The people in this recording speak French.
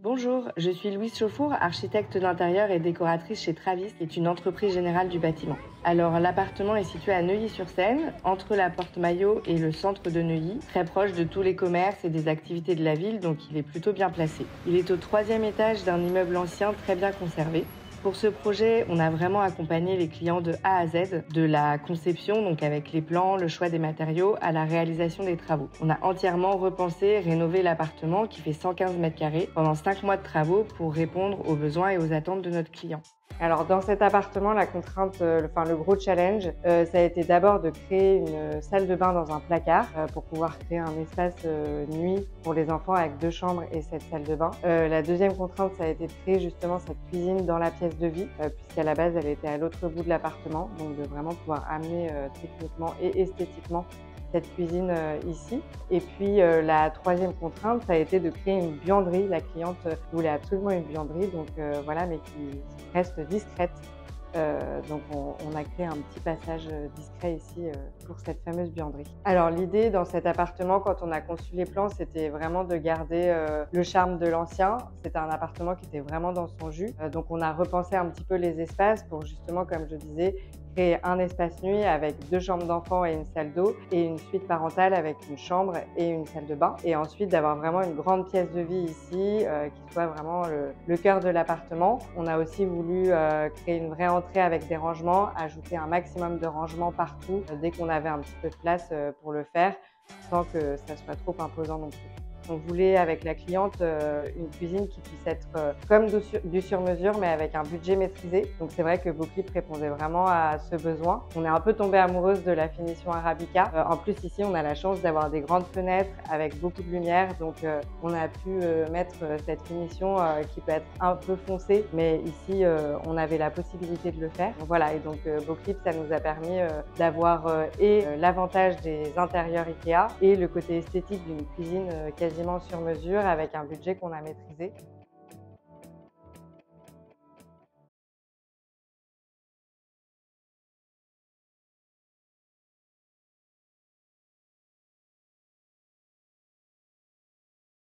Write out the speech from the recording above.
Bonjour, je suis Louise Chauffour, architecte d'intérieur et décoratrice chez Travis, qui est une entreprise générale du bâtiment. Alors, l'appartement est situé à Neuilly-sur-Seine, entre la Porte Maillot et le centre de Neuilly, très proche de tous les commerces et des activités de la ville, donc il est plutôt bien placé. Il est au 3e étage d'un immeuble ancien très bien conservé. Pour ce projet, on a vraiment accompagné les clients de A à Z, de la conception, donc avec les plans, le choix des matériaux, à la réalisation des travaux. On a entièrement repensé, rénové l'appartement qui fait 115 mètres carrés pendant 5 mois de travaux pour répondre aux besoins et aux attentes de notre client. Alors dans cet appartement, la contrainte, le gros challenge, ça a été d'abord de créer une salle de bain dans un placard pour pouvoir créer un espace nuit pour les enfants avec 2 chambres et cette salle de bain. La deuxième contrainte, ça a été de créer justement cette cuisine dans la pièce de vie, puisqu'à la base elle était à l'autre bout de l'appartement, donc de vraiment pouvoir amener techniquement et esthétiquement cette cuisine ici. Et puis la troisième contrainte, ça a été de créer une buanderie. La cliente voulait absolument une buanderie, donc voilà, mais qui reste discrète. Donc on a créé un petit passage discret ici pour cette fameuse buanderie. Alors l'idée dans cet appartement, quand on a conçu les plans, c'était vraiment de garder le charme de l'ancien. C'était un appartement qui était vraiment dans son jus. Donc on a repensé un petit peu les espaces pour justement, comme je disais, créer un espace nuit avec 2 chambres d'enfants et une salle d'eau et une suite parentale avec une chambre et une salle de bain. Et ensuite d'avoir vraiment une grande pièce de vie ici qui soit vraiment le cœur de l'appartement. On a aussi voulu créer une vraie entrée avec des rangements, ajouter un maximum de rangements partout dès qu'on avait un petit peu de place pour le faire sans que ça soit trop imposant non plus. On voulait avec la cliente une cuisine qui puisse être comme du sur-mesure mais avec un budget maîtrisé. Donc c'est vrai que Beauclip répondait vraiment à ce besoin. On est un peu tombé amoureuse de la finition Arabica. En plus ici on a la chance d'avoir des grandes fenêtres avec beaucoup de lumière, donc on a pu mettre cette finition qui peut être un peu foncée, mais ici on avait la possibilité de le faire. Donc, voilà, et donc Beauclip ça nous a permis d'avoir l'avantage des intérieurs Ikea et le côté esthétique d'une cuisine quasiment sur mesure avec un budget qu'on a maîtrisé.